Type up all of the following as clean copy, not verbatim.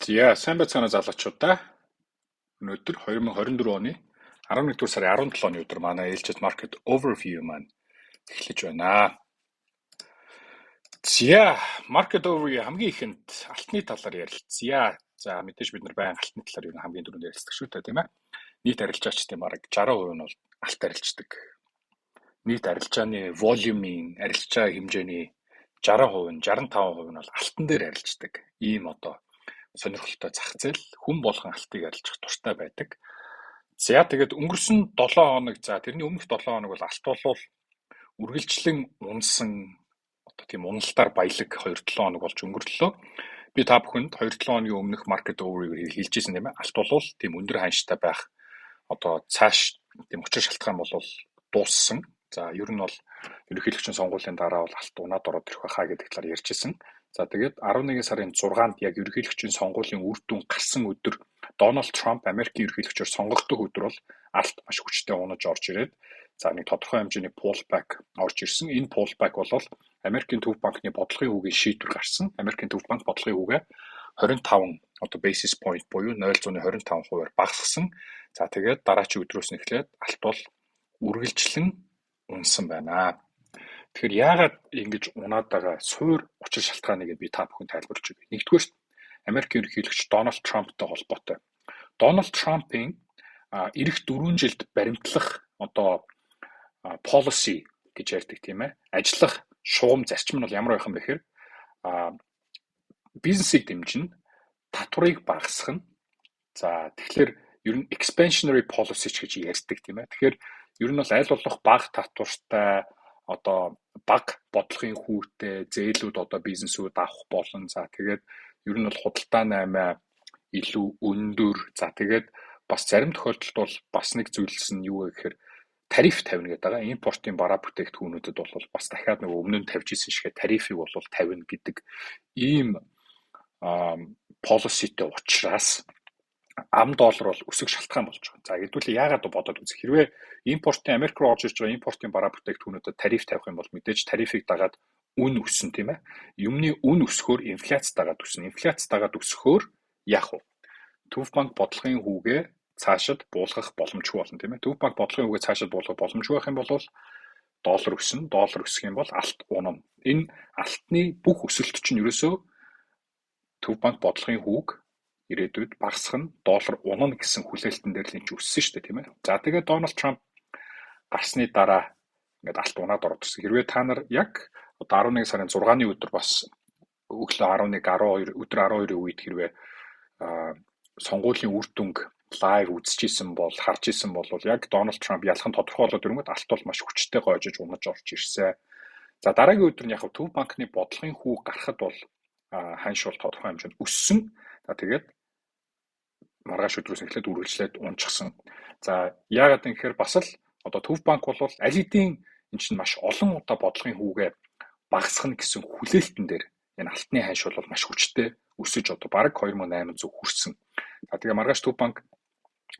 За сайн байцгаана залуучуудаа. Өнөөдөр 2024 оны 11 дугаар сарын 17-ны өдөр манай ээлжид market overview маань эхлэж байна. За market overview хамгийн ихэнд алтны талаар ярилцъя. За мэдээж бид нар баян алтны талаар юу хамгийн түрүүнд ярилцдаг шүү дээ, тийм ээ. Нийт арилжаачдын бараг 60% нь бол алт арилждаг. Нийт арилжааны volume-ийн арилжаа хэмжээний 60%, 65% нь бол алтан дээр арилждаг. Ийм одоо сонирхолтой зах зээл хүн болгон алтыг арилжах дуртай байдаг. За тэгээд өнгөрсөн 7 хоног тэрний өмнөх 7 хоног бол алт болвол үргэлжлэн унсан одоо тийм уналтаар баялаг 2-7 хоног болж өнгөрлөө. Би та бүхэнд 2-7 хоногийн өмнөх market overview хэлжсэн юм аа. Алт болвол тийм өндөр ханштай байх одоо цааш тийм учир шалтгаан бол дууссан. За ер нь бол ерөнхийлөгчийн сонгуулийн дараа бол алт унаад ороод ирэх байхаа гэдэг талаар ярьжсэн. За тэгээд 11 сарын 6-нд яг ерөнхийлөгчийн сонгуулийн үр дүн гарсан өдөр Дональд Трамп Америкийн ерөнхийлөгчөөр сонгогдох өдөр бол алт маш хүчтэй унаж орж ирээд нэг тодорхой хэмжээний pullback орж ирсэн. Энэ pullback бол Америкийн төв банкны бодлогын хүүгийн шийдвэр гарсан. Америкийн төв банк бодлогын хүүгээ 25 одоо basis point буюу 0.25%-аар багасгасан. За тэгээд дараачийн өдрөөс нь эхлээд алт бол үргэлжлэн унсан байна. Тэгэхээр яагаад ингэж унаад байгаа суур учир шалтгааныг би та бүхэнд тайлбарлаж өгье. Нэгдүгээр Америкийн ерөнхийлөгч Дональд Трамптай холбоотой. Дональд Трампын эх 4 жилд баримтлах одоо policy гэж ярьдаг тийм ээ. Ажиллах шугам зарчим нь бол ямар байх юм бэ гэхээр бизнесийг дэмжинэ, татварыг багасгах нь. За тэгэхээр ер нь expansionary policy гэж ярьдаг тийм ээ. Тэгэхээр ер нь бол аль болох бага татвартай одоо бага бодлогын хүүтэй зээлүүд одоо бизнесүүд авах болно. За тэгээд ер нь бол худалдаа наймаа илүү өндөр. За тэгээд бас зарим тохиолдолд бол бас нэг зүйлс нь юу вэ гэхээр тариф тавина гэдэг байгаа. Импортын бараа бүтээгдэхүүнүүдэд бол бас дахиад нэг өмнө нь тавьж исэн шигээ тарифыг бол тавина гэдэг ийм policyтэй учраас ам доллар бол өсөх шалтгаан болж байгаа. За хэдүүлээ яагаад бодоод үзэх. Хэрвээ импортын Америк руу орж ирж байгаа импортын бараа бүтээгдэхүүнүүдэд тариф тавих юм бол мэдээж тарифыг дагаад үн өссөн тийм ээ. Юмны үн өсөхөөр инфляц дагаад өснө. Инфляц дагаад өсөхөөр яах вэ? Төв банк бодлогын хүүгээ цаашид буулгах боломжгүй болно тийм ээ. Төв банк бодлогын хүүгээ цаашид буулгах боломжгүй байх юм бол доллар өснө. Доллар өсөх юм бол алт унана. Энэ алтны бүх өсөлт чинь ерөөсөө төв банк бодлогын хүүг ирээдүйд багасгах нь доллар унана гэсэн хүлээлтэн дээр л энэ ч өссөн шүү дээ тийм ээ. За тэгээд Дональд Трамп гарсны дараа ингээд алт унаад ороод ирсэн. Хэрвээ та нар яг одоо 11 сарын 6-ны өдөр бас өглөө 11 12 өдөр 12-ийн үед хэрвээ сонгуулийн үр дүнг лайв үзчихсэн бол харж исэн бол яг Дональд Трамп ялхан тодорхой болоод ирэнгүүт алт бол маш хүчтэй гоожиж унаж орж ирсэн. За дараагийн өдөр нь яг төв банкны бодлогын хүү гарахад бол ханш бол тодорхой хэмжээнд өссөн. За тэгээд маргааш өдрөөс эхлээд үргэлжлээд унчихсан. За яагаад юм гэхээр бас л одоо төв банк бол аль хэдийн энэ чинь маш олон удаа бодлогын хүүгээ багасгах гэсэн хүлээлтэн дээр энэ алтны ханш бол маш хүчтэй өсөж одоо бараг 2800 хүрсэн. За тэгээ маргааш төв банк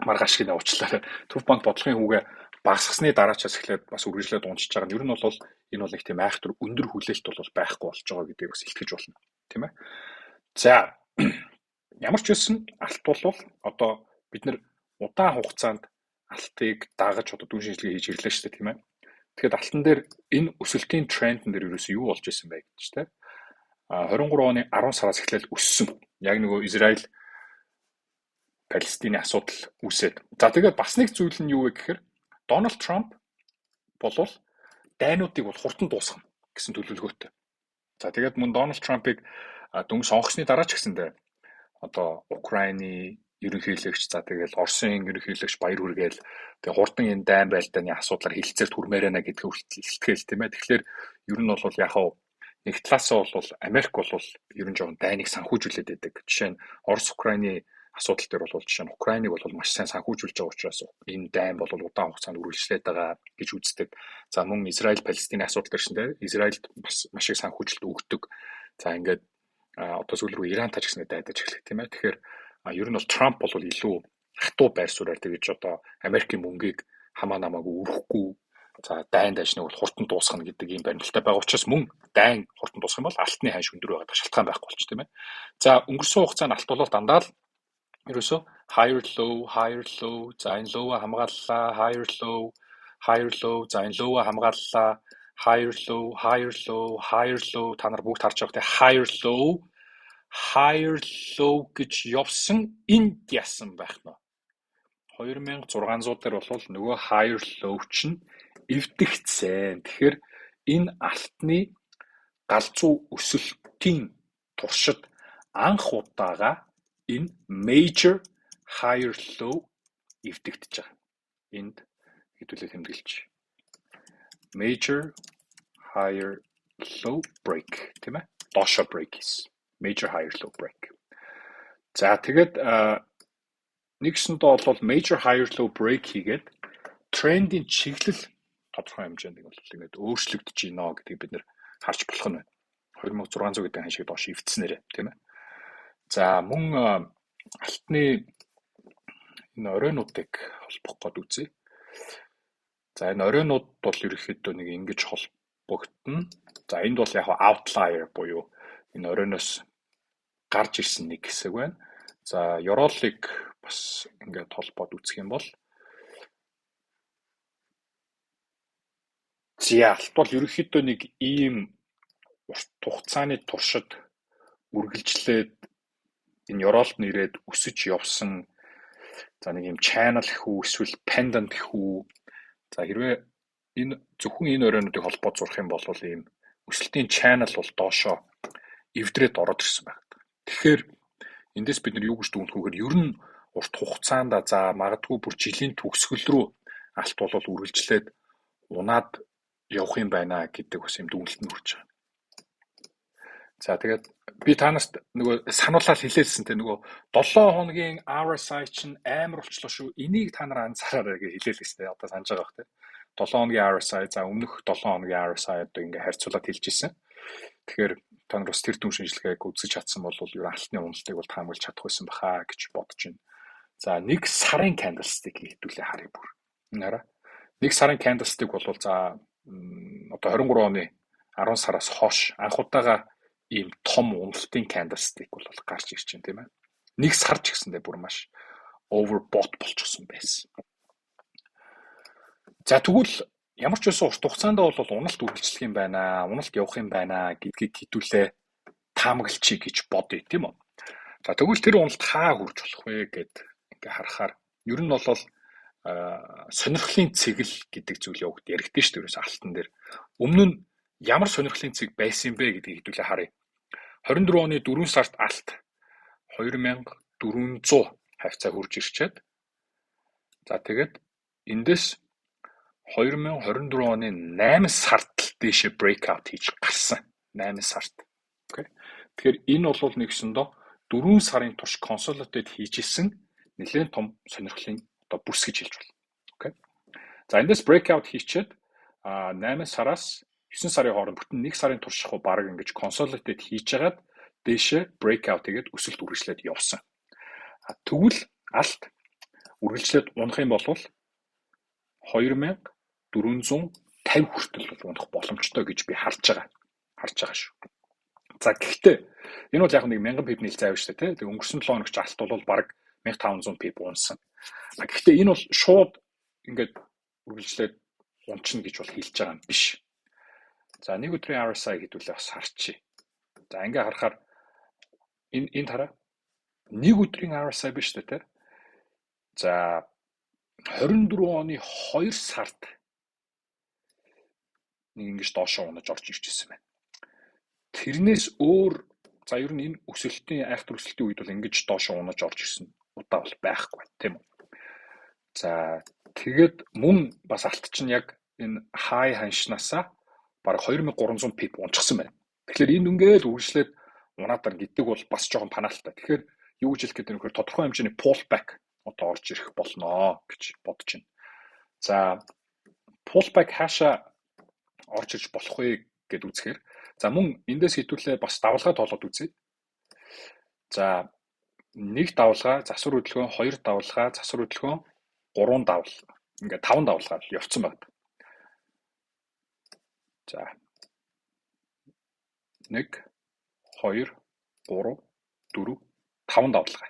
маргааш гинэ уучлаарай. Төв банк бодлогын хүүгээ багасгасны дараачаас эхлээд бас үргэлжлээд унжиж байгаа нь ер нь бол энэ бол нэг тийм айхтар өндөр хүлээлт бол байхгүй болж байгаа гэдгийг бас илтгэж болно. Тийм ээ. За ямар ч байсан алт бол одоо бид нар удаан хугацаанд алтыг дагаж одоо дүн шинжилгээ хийж ирлээ шүү дээ тийм ээ. Тэгэхээр алтан дээр энэ өсөлтийн тренд дээр ерөөсөө юу болж исэн бэ гэж тийм. 23 оны 10 сараас эхлээл өссөн. Яг нөгөө Израиль Палестины асуудал үүсээд. За тэгээд бас нэг зүйл нь юу вэ гэхээр Дональд Трамп болвол дайнуудыг бол хурдан дуусгана гэсэн төлөвлөгөөтэй. За тэгээд мөн Дональд Трампыг дөнгөж сонгосны дараа ч гэсэндээ одоо Украины ерөнхийлөгч за тэгээд Оросын ерөнхийлөгч баяр хүргээл тэгээд хурдан энэ дайн байлдааны асуудлаар хилцээр түрмээрэнэ гэдгийг илтгэл тийм ээ. Тэгэхээр ер нь бол яг нэг талаасаа бол Америк бол ер нь жоон дайныг санхүүжүүлээд байдаг. Жишээ нь Орос Украины асуудал дээр бол жишээ нь Украиныг бол маш сайн санхүүжүүлж байгаа учраас энэ дайн бол удаан хугацаанд үргэлжлээд байгаа гэж үздэг. За мөн Израиль Палестины асуудал дээр шинэ Израильд бас маш их санхүүжилт өгдөг. За ингээд одоо сүүл рүү Ирантай ч гэснээр дайдаж эхлэх тийм ээ. Тэгэхээр ер нь бол Трамп бол илүү хатуу байр суурьаар тэгж одоо Америкийн мөнгийг хамаа намаагүй өрөхгүй За дайн дайшныг бол хурдан дуусгах гэдэг ийм баримталтай байгаа учраас мөн дайн хурдан дуусгах юм бол алтны хань шүндэр байгаа шалтгаан байхгүй болчих тийм ээ. За өнгөрсөн хугацаанд алт бол дандаа л ерөөсөө higher low за энэ low хамгааллаа higher low за энэ low хамгааллаа higher low та нар бүгд харж байгаа те higher low гэж явсан энд яасан байх нь 2600 дээр бол нөгөө higher low чинь эвдэгцэн. Тэгэхээр энэ алтны галзуу өсөлтийн туршид анх удаага энэ major higher low эвдэгдэж байгаа. Энд хэдүүлээ тэмдэглэж. Major higher low break тийм ээ. Doshо break is major higher low break. За тэгээд нэгсэндээ бол major higher low break хийгээд трендийн чиглэл тодорхой хэмжээнд ингээд өөрчлөгдөж байна гэдгийг бид нэр харж болох нь байна. 2600 гэдэг хань шиг доош эвдснээрээ тийм ээ. За мөн алтны энэ оройнуудыг холбох гээд үзье. За энэ оройнууд бол ерөнхийдөө нэг ингэж холбогдно. За энд бол яг outlier буюу энэ оройноос гарч ирсэн нэг хэсэг байна. За Yorolыг бас ингээд холбоод үзэх юм бол алт бол ерөнхийдөө нэг ийм урт хугацааны туршид үргэлжлээд энэ Yorolд нэрээд өсөж явсан за нэг ийм channel хүү эсвэл pendant хүү за хэрвээ энэ зөвхөн энэ оройнуудыг холбоод зурх юм бол ийм өсөлтийн channel бол доошоо эвдрээд ороод ирсэн байна. Тэгэхээр эндээс бид нар юу гэж дүгнэх вэхээр ер нь урт хугацаанд за магадгүй бүр жилийн төгсгөл рүү алт бол үргэлжлээд унаад явах юм байна гэдэг бас юм дүгнэлт нь хүрч байгаа. За тэгээд би танаас нөгөө сануулаад хэлээлсэн те нөгөө 7 хоногийн RSI чинь амар болчлоо шүү. Энийг та нар анзаараарай гэж хэлээлсэн те. Одоо санаж байгаа бах те. 7 хоногийн RSI за өмнөх 7 хоногийн RSI одоо ингээ харьцуулаад хэлж ирсэн. Тэгэхээр та нар бас тэр түн шинжилгээг үзэж чадсан бол ер нь алтны уналтыг бол таамаглаж чадах байсан баха гэж бодож байна. За нэг сарын candlestick хэдүүлээ харъя бүр. Энэ хараа. Нэг сарын candlestick бол за одоо 23 оны 10 сараас хойш анх удаага ийм том уналтын candlestick бол гарч ирж байна тийм ээ. Нэг сар ч гэсэндээ бүр маш overbought болчихсон байсан. За тэгвэл ямар ч байсан урт хугацаанд бол уналт үргэлжлэх юм байна, уналт явах юм байна гэдгийг хэдүүлээ таамаглачи гэж бодъё тийм үү. За тэгвэл тэр уналт хаа хүрч болох вэ гэд ингээ харахаар ер нь бол сонирхлын цэгэл гэдэг зүйл явагд яригдэн шүү дээ алтан дээр. Өмнө нь ямар сонирхлын цэг байсан бэ гэдгийг хэдүүлээ харъя. 24 оны 4 сард алт 2400 хавцаа хүрж ирчээд за тэгээд эндээс 2024 оны 8 сард дэше breakout хийж гарсан. 8 сард. Окей. Тэгэхээр энэ бол нэгсэндээ 4 сарын турш consolidate хийжсэн нэлээд том сонирхлын одоо бүс гэж хэлж байна. Окей. За эндээс breakout хийчихэд 8 сараас 9 сарын хооронд бүтэн 1 сарын турш баг ингэж consolidate хийжгаад дээшээ breakout хийгээд өсөлт үргэлжлээд явсан. Тэгвэл алт үргэлжлээд унах юм бол 2450 хүртэл бол унах боломжтой гэж би харж байгаа шүү. За гэхдээ энэ бол яг нэг 1000 пип нэлцээ авна шүү дээ тийм. Өнгөрсөн 7 хоногч алт бол баг 1500 пип унсан. Гэхдээ энэ бол шууд ингээд үргэлжлээд унчна гэж бол хэлж байгаа юм биш. За нэг өдрийн RSI хэдүүлээ бас харчи. За ингээ харахаар энэ хараа нэг өдрийн RSI биш үү те. За 24 оны 2 сард нэг ингэж доошоо унаж орж ирж ирсэн байна. Тэрнээс өөр за ер нь энэ өсөлтийн айхтар өсөлтийн үед бол ингэж доошоо унаж орж ирсэн удаа бол байхгүй тийм үү. За тэгээд мөн бас алт чинь яг энэ high ханшнаасаа бараг 2300 пип унчихсан байна. Тэгэхээр энэ үнгээл үргэлжлээд унаадаар гэдэг бол бас жоохон панаалтай. Тэгэхээр юу гэж хэлэх гэдэг нөхөр тодорхой хэмжээний pullback одоо орж ирэх болноо гэж бодож байна. За pullback хаашаа орж ирж болох вэ гэд үзэхээр за мөн эндээс хэдүүлээ бас давлгаа тоолоод үзье. За нэг давлгаа засвар хөдөлгөөн, хоёр давлгаа засвар хөдөлгөөн, гурван давлгаа. Ингээ 5 давлгаа явцсан байна. За 1 2 3 4 5 давлага.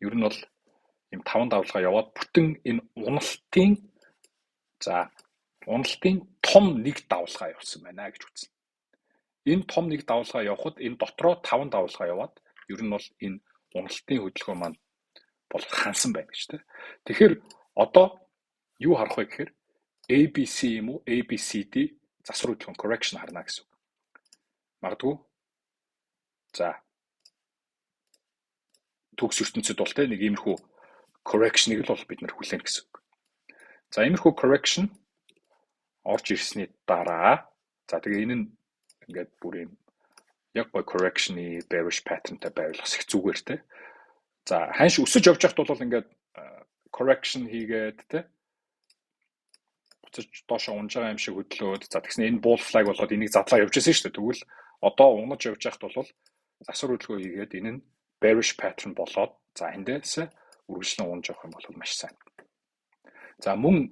Ер нь бол ийм 5 давлага яваад бүтэн энэ уналтын том нэг давлага явсан байна гэж үзнэ. Энэ том нэг давлага явахад энэ дотроо 5 давлага яваад ер нь бол энэ уналтын хөдөлгөөн маань бол хансан байна гэж тэ. Тэгэхээр одоо юу харах вэ гэхээр ABC юм уу ABCD засвар хөдөлгөөн correction харна гэсэн үг. Магадгүй за төгс ертөнцид бол тэ нэг иймэрхүү correction-ыг л бол бид нэр хүлээн гэсэн үг. За иймэрхүү correction орж ирсний дараа за тэгээ энэ нь ингээд бүр юм яг гой correction-ы bearish pattern-тай байрлах их зүгээр тэ. За ханш өсөж явж байхад бол ингээд correction хийгээд тэ буцаж доошоо унж байгаа юм шиг хөдлөөд за тэгснэ энэ bull flag болоод энийг задлаа явж байсан шүү дээ. Тэгвэл одоо унаж явж байхад бол засвар хөдөлгөөн хийгээд энэ нь bearish pattern болоод за эндээс үргэлжлэн унж явах юм бол маш сайн. За мөн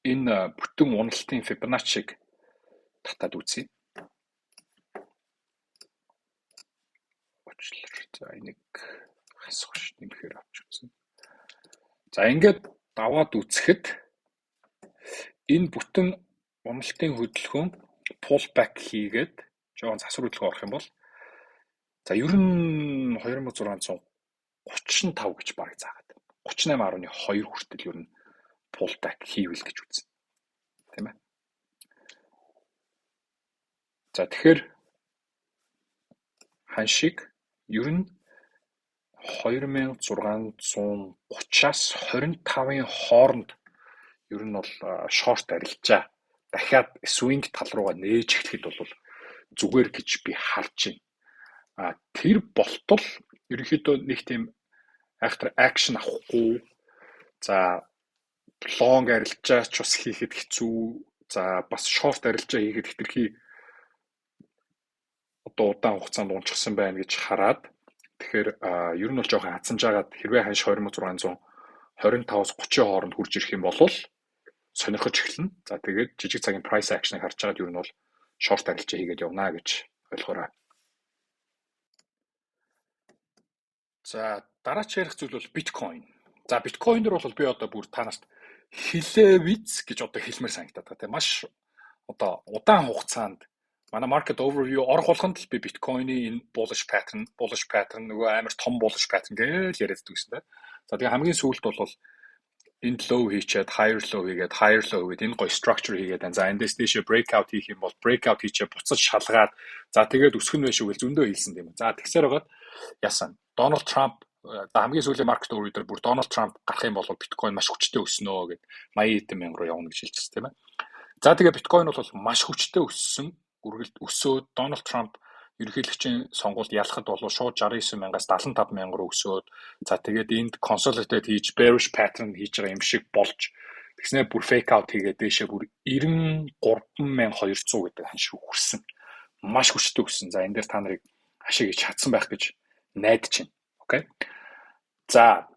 энэ бүтэн уналтын Fibonacci-г татаад үзье. За энийг хасах ш нэмэхээр авч үзье. За ингээд даваад үзэхэд энэ бүтэн уналтын хөдөлгөөн pullback хийгээд жоохон засвар хөдөлгөөн орох юм бол за ер нь 2635 гэж бараг заагаад 38.2 хүртэл ер нь pullback хийвэл гэж үзнэ. Тийм ээ. За тэгэхээр ханшиг ер нь 2630-аас 25-ын хооронд ер нь бол шорт арилжаа дахиад swing тал руугаа нээж эхлэхэд бол зүгээр гэж би харж байна. Тэр болтол ерөнхийдөө нэг тийм after action авахгүй за long арилжаач бас хийхэд хэцүү за бас short арилжаа хийхэд хэтэрхий одоо удаан хугацаанд унчихсан байна гэж хараад тэгэхээр ер нь бол жоохон хацсанж агаад хэрвээ ханш 2625-аас 30 хооронд хурж ирэх юм бол сонирхож эхэлнэ. За тэгээд жижиг цагийн price action-ыг харж агаад ер нь бол short арилжаа хийгээд явна гэж ойлгоорой. За дараач ярих зүйл бол биткойн. За биткойн дээр бол би одоо бүр танарт хилээвиз гэж одоо хэлмээр санагдаад байна. Тийм маш одоо удаан хугацаанд манай market overview орох болгонд л би биткойны энэ bullish pattern нөгөө амар том bullish pattern гэж яриад дүүсэн дээ. За тэгээ хамгийн сүүлд бол энэ low хийчихэд higher low хийгээд энэ гоё structure хийгээд за эндээс дэше breakout хийх юм бол breakout хийчихэд буцаж шалгаад за тэгээд өсгөн байшгүй гэл зөндөө хэлсэн тийм. За тэгсээр байгаад яасан Donald Trump хамгийн сүүлийн market overview дээр бүр Donald Trump гарах юм бол биткойн маш хүчтэй өснө гэд 80 мянга руу явна гэж хэлчихсэн тийм ээ. За тэгээ биткойн бол маш хүчтэй өссөн үргэлж өсөөд Donald Trump ерөнхийлөгчийн сонгуульд ялахад бол шууд 69 мянгаас 75 мянга руу өсөөд за тэгээд энд consolidate хийж bearish pattern хийж байгаа юм шиг болж тэгснээр бүр fake out хийгээд дэшээ бүр 93200 гэдэг ханшиг хүрсэн. Маш хүчтэй өссөн. За энэ дээр та нарыг ашиг хийж чадсан байх гэж найдаж байна. Окей. За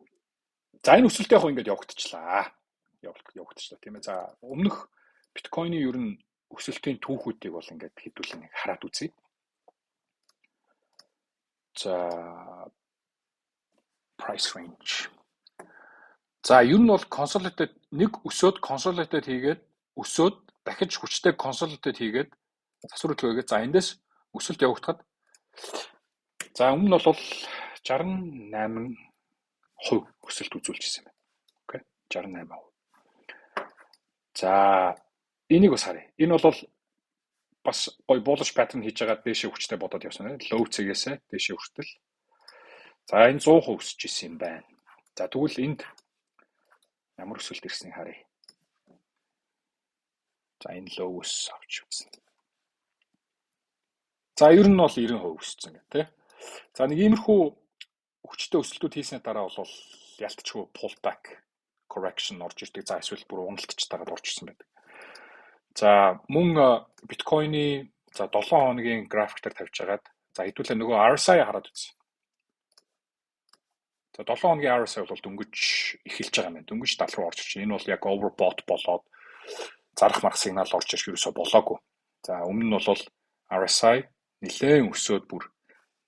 энэ өсөлтөө яг ингэж явагдчихлаа. Тийм ээ. За өмнөх биткойны ер нь өсөлтийн түүхүүдийг бол ингээд хэдүүлэн хараад үзье. За price range. За ер нь бол consolidate нэг өсөөд consolidate хийгээд өсөөд дахиж хүчтэй consolidate хийгээд засвар хөдөлгөөгээд за эндээс өсөлт явагдахад за өмнө нь бол 68% өсөлт үзүүлчихсэн байна. Окей. 68%. За энийг бас харъя. Энэ бол бас гоё bullish pattern хийж байгаа дэшээ хүчтэй бодоод явсан. Low цэгээсээ дэшээ хүртэл. За энэ 100% өсөж исэн юм байна. За тэгвэл энд ямар өсөлт ирснийг харъя. За энэ low өс авч үзье. За ер нь бол 90% өссөн гэх тээ. За нэг иймэрхүү хүчтэй өсөлтүүд хийсний дараа бол ялтчгүй pullback correction орж ирдэг. За эсвэл бүр уналтч тагаад орж ирсэн байдаг. За мөн биткойны за 7 хоногийн график дээр тавьж байгаад за хэдүүлээ нөгөө RSI хараад үзье. За 7 хоногийн RSI бол дөнгөж эхэлж байгаа юм байна. Дөнгөж 70 руу орж ирж байна. Энэ бол яг overbought болоод зарах марах сигнал орж ирэх ерөөсөө болоогүй. За өмнө нь бол RSI нэлээд өсөөд бүр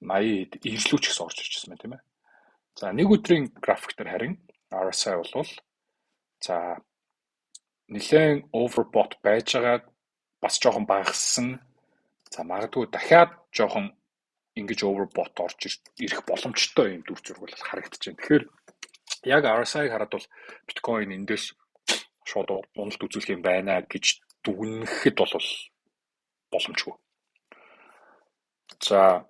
80-д иржлүүч гэсэн орж ирж байсан тийм ээ. За нэг өдрийн график дээр харин RSI бол за нэлээд overbought байж байгаа, бас жоохон багассан. За магадгүй дахиад жоохон ингэж overbought орж ирэх боломжтой юм дүр зураг бол харагдаж байна. Тэгэхээр яг RSI-г хараад бол биткойн эндээс шууд уналт үзүүлэх юм байна гэж дүгнэхэд бол боломжгүй. За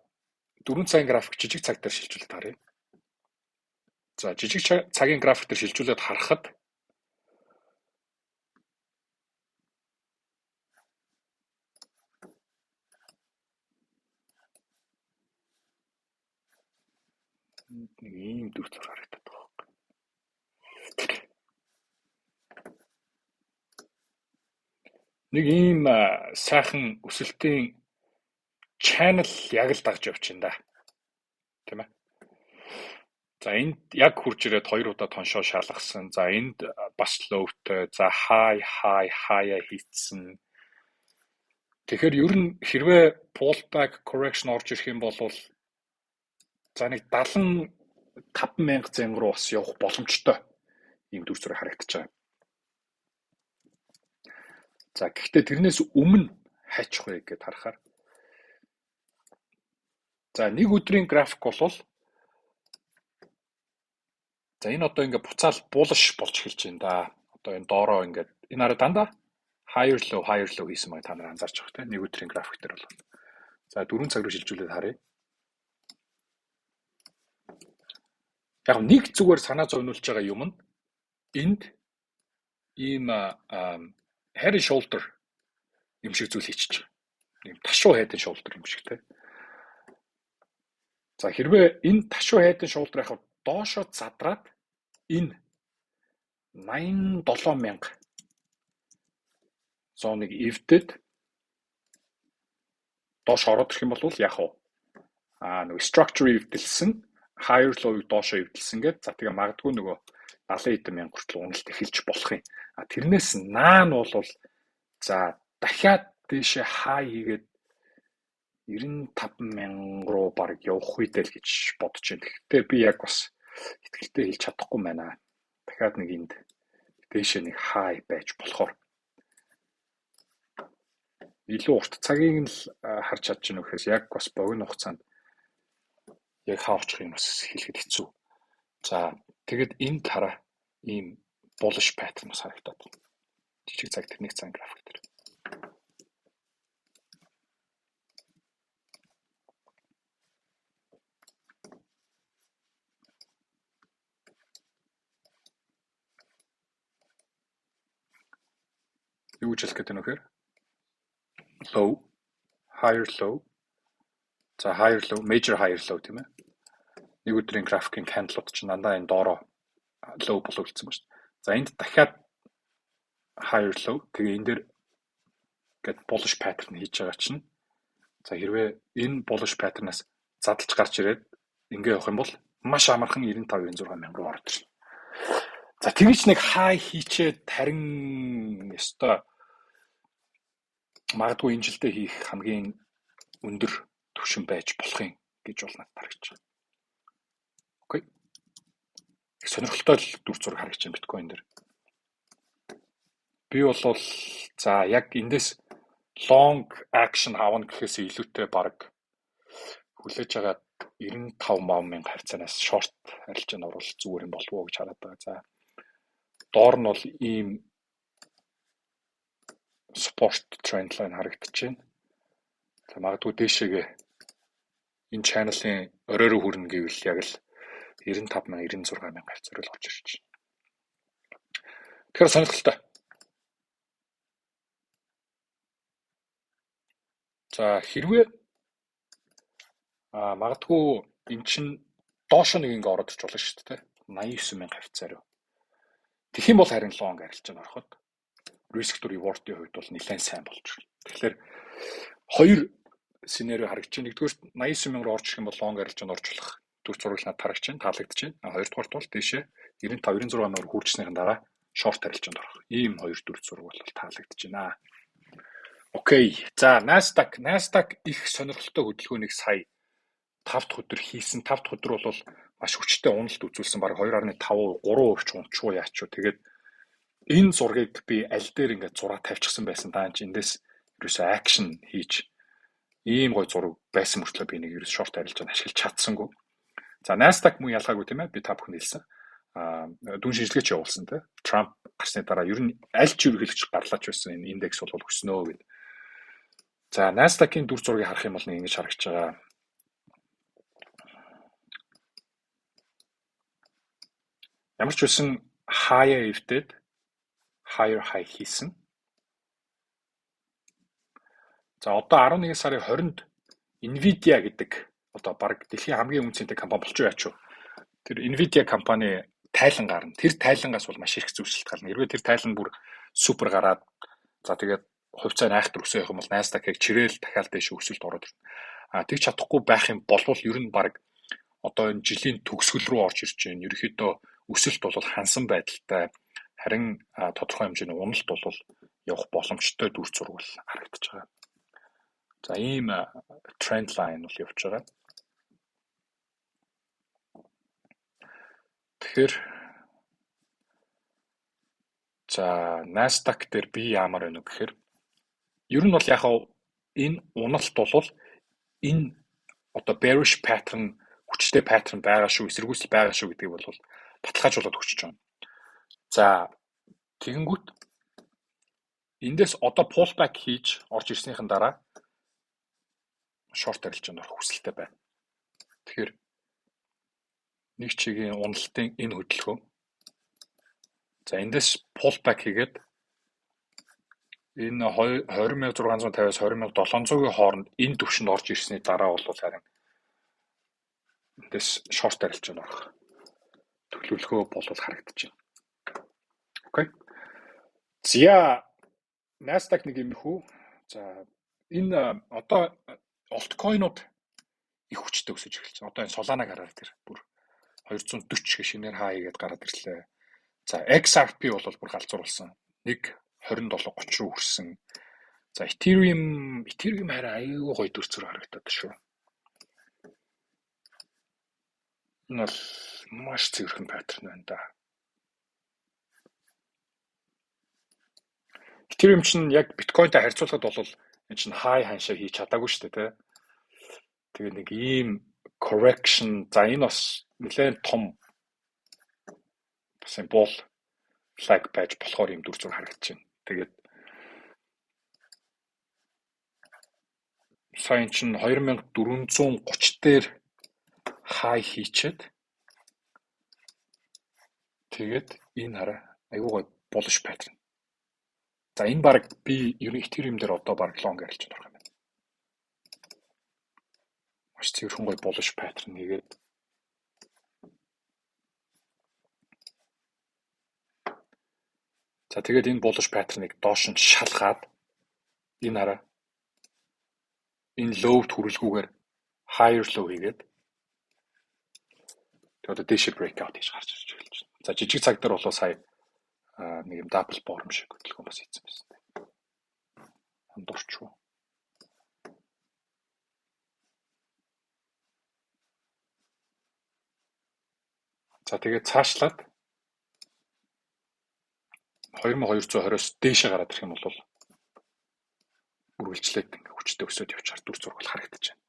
4 цагийн график жижиг цаг дээр шилжүүлээд харъя. За жижиг цагийн график дээр шилжүүлээд харахад нэг ийм дүр зураг харагдаад байгаа юм. Нэг ийм сайхан өсөлтийн channel яг л дагж явж байна да. Тийм ээ. За энд яг хурж ирээд 2 удаа тоншоо шалгасан. За энд бас lowтэй. За high хийцсэн. Тэгэхээр ер нь хэрвээ pullback correction орж ирэх юм бол за нэг 75,000 зэнгар руу бас явах боломжтой ийм дүр зураг харагдаж байгаа. За гэхдээ тэрнээс өмнө хайчих вэ гэдээ харахаар за нэг өдрийн график бол за энэ одоо ингээд буцаал булш болж эхэлж байна да. Одоо энэ доороо ингээд энэ араа дандаа higher low хийсэн маяг та нар анзаарч байгаа тийм нэг өдрийн график дээр бол. За 4 цаг руу шилжүүлээд харъя. Яг нэг зүгээр санаа зовниулж байгаа юм нь энд ийм head and shoulder юм шиг зүйл хийчихэж байгаа. Ийм ташуу head and shoulder юм шиг тийм. За хэрвээ энэ ташуу head and shoulder яг доошоо задраад энэ 87,000 зоныг эвдэд доош ороод ирэх юм бол яг нэг structure эвдэлсэн higher low-ыг доошоо эвдэлсэн гэдэг. За тэгээ магадгүй нөгөө 90,000 хүртэл уналт эхэлж болох юм. Тэрнээс наан бол за дахиад дээшээ high хийгээд 95,000 руу баг явах үедээ л гэж бодож байна. Гэхдээ би яг бас итгэлтэй хэлж чадахгүй байна. Дахиад нэг энд дээшээ нэг high байж болохоор илүү урт цагийг л харж чадж байна гэхээс яг бас богино хугацаанд яг хаа очих юм бас хэлэхэд хэцүү. За тэгэд энд хараа ийм bullish pattern бас харагдаад. Жижиг цаг тэр нэг цагийн график дээр. Юу гэж хэлэх гэдэг нь вэхээр low, higher low. За higher low, major higher low тийм ээ. Нэг өдрийн графикийн candle-ууд чинь дандаа энэ доороо low болов үлдсэн ба шүү дээ. За энд дахиад higher low тэгээ энэ дээр гээд bullish pattern хийж байгаа чинь за хэрвээ энэ bullish pattern-аас задлж гарч ирээд ингээ явах юм бол маш амархан 95,600 руу орж ирнэ. За тэгэж нэг high хийчээд харин ёстой магадгүй энэ жилдээ хийх хамгийн өндөр түвшин байж болох юм гэж бол надад харагдаж байна. Окей. Сонирхолтой л дүр зураг харагдаж байна биткойн дээр. Би бол за яг эндээс long action авна гэхээс илүүтэй баг хүлээж байгаа 95,000 харьцаанаас short арилжаанд оруулах зүгээр юм болов уу гэж хараад байгаа. За доор нь бол ийм support trend line харагдаж байна. За магадгүй дээшээгээ энэ channel-ийн орой руу хүрнэ гэвэл яг л 95,000 96,000 харьцаар л орж ирж байна. Тэгэхээр сонирхолтой. За хэрвээ магадгүй эн чинь доошо нэг ингэ ороод ирч болно шүү дээ. 89,000 харьцаар. Тэгэх юм бол харин long арилжаанд ороход risk to reward-ийн хувьд бол нэлээд сайн болж байна. Тэгэхээр хоёр сценарио харагдаж байна. Нэгдүгээр 89,000 руу орж ирэх юм бол long арилжаанд орж болох дүр зураг надад харагдаж байна, таалагдаж байна. Хоёрдугаарт бол дээшээ 95 96,000 руу хүрчснийхэн дараа шорт арилжаанд орох. Ийм хоёр дүр зураг бол таалагдж байна. Окей. За, Nasdaq их сонирхолтой хөдөлгөөнийг сая 5 дахь өдөр хийсэн. 5 дахь өдөр бол маш хүчтэй уналт үзүүлсэн. Бараг 2.5%, 3% унчгүй яачуу. Тэгээд энэ зургийг би аль дээр ингээд зураг тавьчихсан байсан даа чи эндээс ерөөсөө акшн хийж ийм гой зураг байсан мөртлөө би нэг ерөөс шорт арилжаанд ашиглаж чадсангүй. За, Nasdaq мөн ялгаагүй тийм ээ. Би та бүхэнд хэлсэн. Дүн шинжилгээч явуулсан те. Трамп гарсны дараа ер нь аль ч ерөнхийлөгч гарлаач байсан энэ индекс бол өснөө гэд. За, Nasdaq-ийн дүр зургийг харах юм бол нэг ингэж харагдаж байгаа. Ямар ч байсан higher эвдээд higher high хийсэн. За, одоо 11 сарын 20-нд Nvidia гэдэг одоо баг дэлхийн хамгийн үнэтэй компани болж байгаа ч юу. Тэр Nvidia компани тайлан гарна. Тэр тайлангаас бол маш их зүйсэлт гарна. Хэрвээ тэр тайлан бүр супер гараад за тэгээд хувьцаа айхтар өсөх юм бол Nasdaq-ыг чирээл дахиад дэше өсөлт ороод ирнэ. Тэг чадахгүй байх юм болвол ер нь баг одоо энэ жилийн төгсгөл рүү орж ирж байна. Ерөнхийдөө өсөлт бол хансан байдалтай. Харин тодорхой хэмжээний уналт бол явах боломжтой дүр зураг бол харагдаж байгаа. За, ийм тренд лайн бол явж байгаа. Тэгэхээр за, Nasdaq дээр би яамаар байна гэхээр ер нь бол яг энэ уналт бол энэ одоо bearish pattern хүчтэй pattern байгаа шүү, эсэргүүцэл байгаа шүү гэдгийг бол баталгаажуулаад өгч байна. За, тэгэнгүүт эндээс одоо pullback хийж орж ирснийхэн дараа шорт арилжаанд орох хүсэлтэй байна. Тэгэхээр нэг чигийн уналтын энэ хөдөлгөөн. За, эндээс pullback хийгээд энэ 20,650-аас 20,700-ийн хооронд энэ түвшинд орж ирсний дараа бол харин эндээс шорт арилжаанд орох төлөвлөгөө бол харагдаж байна. Окей. За, Nasdaq нэг юм хүү. За, энэ одоо альткойнууд их хүчтэй өсөж эхэлж байна. Одоо энэ Solana гараад тэр бүр 240 гэх шинээр хаа хийгээд гараад ирлээ. За, XRP бол бүр галзууруулсан. 1.2730 руу хүрсэн. За, Ethereum хараа аюу гоё дүр зураг харагдаад шүү. Энэ бол маш цэвэрхэн паттерн байна да. Ethereum чинь яг биткойнтой харьцуулахад бол энэ чинь high ханшаа хийж чадаагүй шүү дээ, тэ. Тэгээ нэг ийм correction. За, энэ бас нэлээд том бас юм бол flag байж болохоор ийм дүр зураг харагдаж байна. Тэгээд сайн чинь 2430 дээр high хийчихэд тэгээд энэ хараа аюу гой bullish pattern. За, энэ баг би ер нь Ethereum дээр одоо баг long арилж байгаа юм байна. Маш цэвэрхэн гой bullish pattern нэгээд за, тэгээд энэ bullish pattern-ыг доош нь шалгаад энэ хараа энэ low-д хүрэлгүйгээр higher low хийгээд тэгээд одоо дэше breakout хийж гарч ирж эхэлж байна. За, жижиг цаг дээр бол сая нэг юм double bottom шиг хөдөлгөөн бас хийсэн байсан. Хандурч уу. За, тэгээд цаашлаад 2220-оос дээшээ гараад ирэх юм бол үргэлжлээд ингээ хүчтэй өсөд явчаар дүр зураг бол харагдаж байна.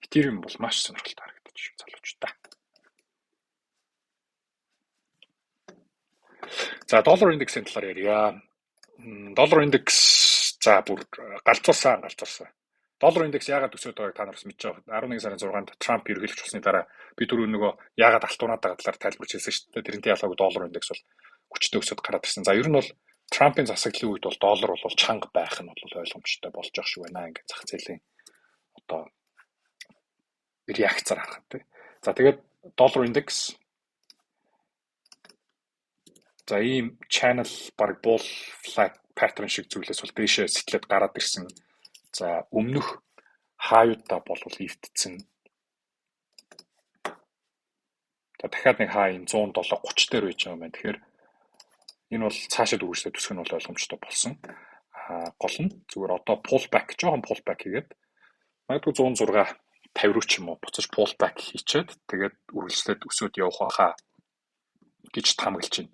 Ethereum бол маш сонирхолтой харагдаж байна залуучуудаа. За, доллар индексийн талаар ярья. Доллар индекс за бүр галзуурсан. Доллар индекс яагаад өсөд байгааг та нараас мэдж байгаа. 11 сарын 6-нд Трамп ерөнхийлөгч болсны дараа би түрүү нөгөө яагаад алтуунаад байгаа талаар тайлбарч хэлсэн шүү дээ. Тэрнтэй ялгаагүй доллар индекс бол хүчтэй өсөд гараад ирсэн. За, ер нь бол Трампын засаглалын үед бол доллар бол чанга байх нь бол ойлгомжтой болж байгаа шүү байна. Ингээд зах зээлийн одоо реакцаар харахад тий. За, тэгээд доллар индекс за, ийм channel баг bull flag pattern шиг зүйлээс бол дээшээ сэтлээд гараад ирсэн. За, өмнөх хаяудаа бол эвдсэн. За, дахиад нэг хаа энэ 107.30 дээр байж байгаа юм байна. Тэгэхээр Энэ бол цаашаа үргэлжлээд өсөх нь бол ойлгомжтой болсон. Гол нь зүгээр одоо pullback жоохон pullback хийгээд магадгүй 106 50 руу ч юм уу буцаж pullback хийчээд тэгээд үргэлжлээд өсөд явах байхаа гэж таамаглаж байна.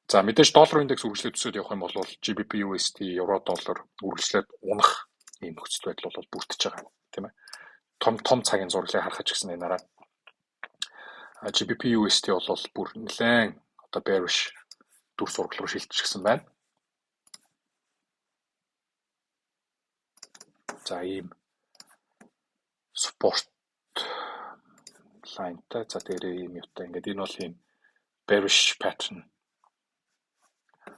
За мэдээж доллар индекс үргэлжлээд өсөд явах юм бол GBP USD евро доллар үргэлжлээд унах ийм нөхцөл байдал бол бүрдэж байгаа тийм ээ. Том цагийн зураглыг харахад ч гэсэн энэ араа GBP USD бол бүр нэлээд одоо bearish дүр зураг руу шилжчихсэн байна. За ийм support line-тай за дээрээ ийм юутай ингээд энэ бол ийм bearish pattern.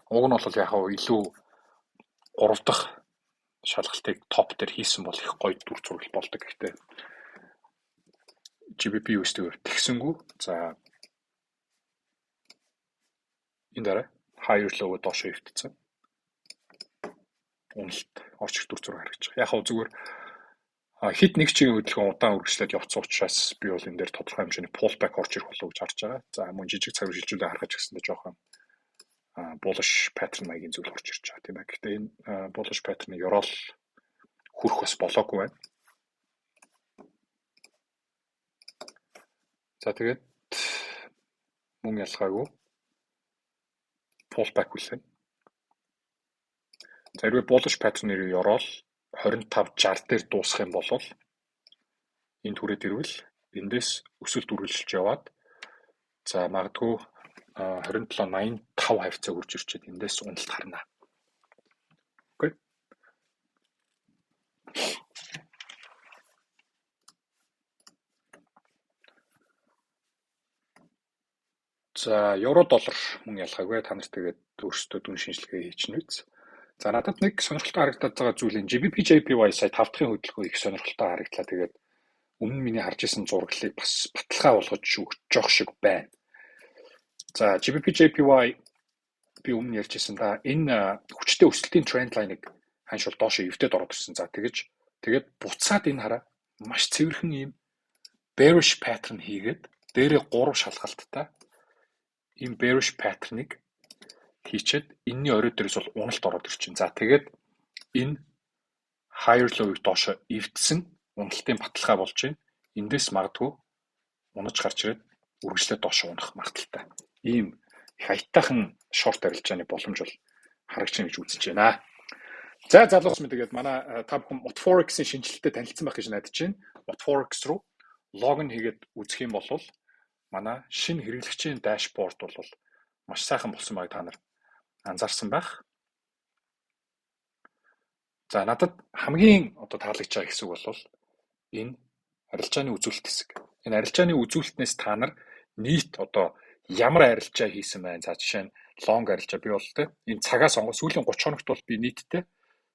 Уг нь бол яг илүү 3 дахь шалгалтыг топ дээр хийсэн бол их гоё дүр зураг болдог гэхдээ GBP USD-гээр тэгсэнгүү. За энэ дараа higher low доош хөвтцэн. Уналт орч их дүр зураг харагдаж байгаа. Яг зүгээр хит нэг чигийн хөдөлгөөн удаан үргэлжлээд явцсан учраас би бол энэ дээр тодорхой хэмжээний pullback орж ирэх болов уу гэж харж байгаа. За мөн жижиг цаг шилжүүлээ харахад ч гэсэндээ жоохон bullish pattern маягийн зүйл орж ирж байгаа тийм ээ. Гэхдээ энэ bullish pattern-ы ёроол хүрэх бас болоогүй байна. За тэгээд мөн ялгаагүй pullback үлсэн. За хэрвээ bullish pattern-ы ёроол 25-60 дээр дуусах юм бол энэ түрээд ирвэл эндээс өсөлт үргэлжилж яваад за магадгүй 27.85 хавцаа хүрч ирчээд эндээс уналт харна. Окей. За евро доллар мөн ялгаагүй та нарт тэгээд өөрсдөө дүн шинжилгээ хийчихнэ үз. За надад нэг сонирхолтой харагдаад байгаа зүйл нь GBP JPY сая 5 дахь хөдөлгөөн их сонирхолтой харагдлаа. Тэгээд өмнө миний харж исэн зураглыг бас баталгаа болгож өгч жоох шиг байна. За GBP JPY би өмнө ярьж исэн да энэ хүчтэй өсөлтийн тренд лайныг ханшил доошо эвдээд ороод ирсэн. За тэгээд буцаад энэ хараа маш цэвэрхэн ийм bearish pattern хийгээд дээрээ 3 шалгалттай ийм bearish pattern-ыг хийчээд энэний орой дээрээс бол уналт ороод ирчин. За тэгээд энэ higher low-ыг доошо эвдсэн уналтын баталгаа болж байна. Эндээс магадгүй унаж гарч ирээд үргэлжлээд доошо унах магадaltaй. Ийм хайтайхан short арилжааны боломж бол харагдаж байна гэж үзэж байна. За залуус мэд тэгээд манай та бүхэн Motforex-ийн шинжилгээтэй танилцсан байх гэж найдаж байна. Motforex руу логин хийгээд үзэх юм бол манай шинэ хэрэглэгчийн дашборд бол маш сайхан болсон байг та нар анзаарсан байх. За надад хамгийн одоо таалагдж байгаа хэсэг бол энэ арилжааны үзүүлэлт хэсэг. Энэ арилжааны үзүүлэлтнээс та нар нийт одоо ямар арилжаа хийсэн байна. За жишээ нь long арилжаа би бол энэ цагаас онгоо сүүлийн 30 хоногт бол би нийтдээ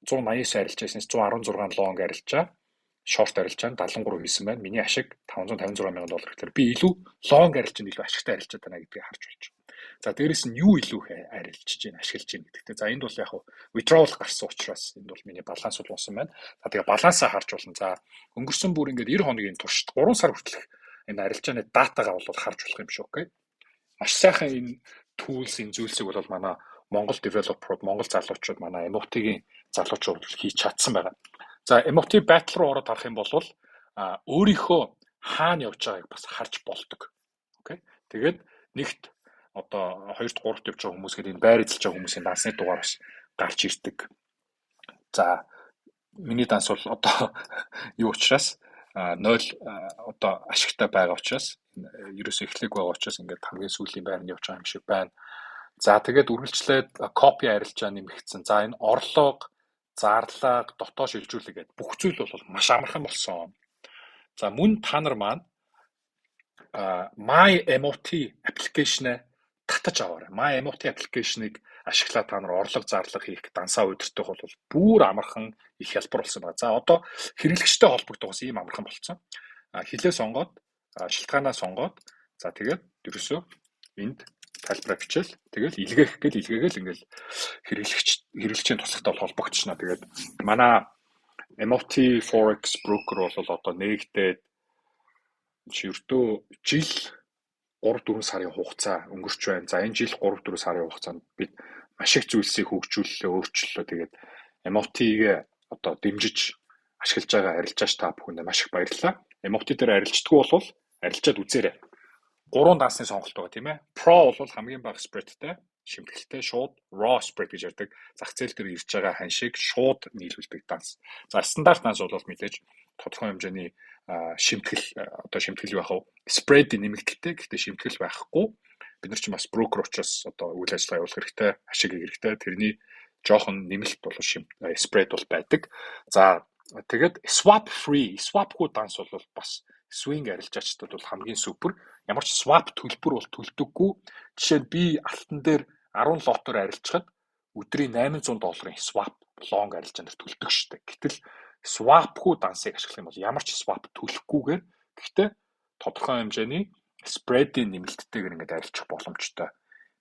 189 арилжаа хийснээс 116 long арилжаа, short арилжаа нь 73 хийсэн байна. Миний ашиг $556 мянган гэхээр би илүү long арилжаанд илүү ашигтай арилжаад байна гэдгийг харж болж байна. За дээрэс нь юу илүү арилжиж байна, ашиглаж байна гэдэгтэй. За энд бол яг withdrawal гарсан учраас энд бол миний баланс бол унсан байна. За тэгээ балансаа харж болно. За өнгөрсөн бүр ингээд 90 хоногийн туршид 3 сар хүртэлх энэ арилжааны датагаа бол харж болох юм шүү, окей. Маш сайхан энэ tools энэ зүйлсийг бол манай Монгол developer-ууд, Монгол залуучууд, манай MOT-гийн залуучууд хийж чадсан байгаа. За MOT battle руу ороод харах юм бол өөрийнхөө хаана явж байгааг бас харж болдог. Окей. Тэгээд нэгт одоо 2-т 3-т явж байгаа хүмүүс гэдэг энэ байр эзэлж байгаа хүмүүсийн дансны дугаар бас гарч ирдэг. За миний данс бол одоо юу учраас 0 одоо ашигтай байгаа учраас ерөөсөө эхлэх байгаа учраас ингээд хамгийн сүүлийн байранд явж байгаа юм шиг байна. За тэгээд үргэлжлээд копи арилжаа нэмэгдсэн. За энэ орлого, зарлага, дотоод шилжүүлэг гэдэг бүх зүйл бол маш амархан болсон. За мөн та нар маань My MOT application-ыг татаж аваарай. My MOT application-ыг ашиглаад та нар орлого, зарлага хийх, дансаа удирдах бол бүр амархан их хялбар болсон байна. За одоо хэрэглэгчтэй холбогдохоос ийм амархан болсон. Хилээ сонгоод, шилтгаанаа сонгоод, за тэгээд ерөөсөө энд тайлбараа бичээл тэгэл илгээгээл ингээл хэрэглэгчийн туслахтай холбогдчихно. Тэгээд манай MOT Forex broker бол одоо нэгдээд ердөө жил 3-4 сарын хугацаа өнгөрч байна. За энэ жил 3-4 сарын хугацаанд бид маш их зүйлсийг хөгжүүллээ, өөрчлөлөө. Тэгээд MOT-г одоо дэмжиж ашиглаж байгаа арилжаач та бүхэнд маш их баярлалаа. MOT дээр арилждаггүй бол арилжаад үзээрэй. 3 дансны сонголт байгаа тийм ээ. Pro бол хамгийн бага спредтэй, шимтгэлтэй, шууд raw spread гэж ярддаг. Зах зээл дээр ирж байгаа ханшийг шууд нийлүүлдэг данс. За стандарт данс бол мэдээж тодорхой хэмжээний шимтгэл одоо шимтгэл байх уу? Spread нэмэгдэлтэй гэхдээ шимтгэл байхгүй. Бид нар ч бас брокер учраас одоо үйл ажиллагаа явуулах хэрэгтэй, ашиг хийх хэрэгтэй. Тэрний жоохон нэмэлт бол spread бол байдаг. За тэгээд swap free, swapгүй данс бол бас swing арилжаачдад бол хамгийн супер. Ямар ч swap төлбөр бол төлдөггүй. Жишээ нь би алтан дээр 10 лотоор арилжахад өдрийн $800 swap long арилжаанаар төлдөг штэ. Гэтэл swapгүй дансыг ашиглах юм бол ямар ч swap төлөхгүйгээр гэхдээ тодорхой хэмжээний spread-ийн нэмэлттэйгээр ингээд арилжах боломжтой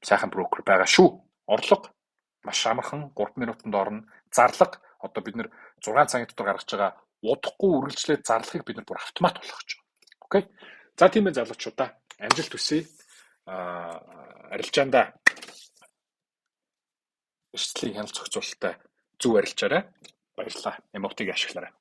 сайхан брокер байгаа шүү. Орлого маш амархан 3 минутанд орно. Зарлага одоо бид нэр 6 цагийн дотор гаргаж байгаа удахгүй үргэлжлээд зарлахыг бид нар бүр автомат болгож байгаа. Окей. За тийм ээ залуучуудаа амжилт хүсье. Арилжаандаа эрсдлийн хяналт зохицуулалттай зөв арилжаарай. Баярлалаа. MOT-г ашиглаарай.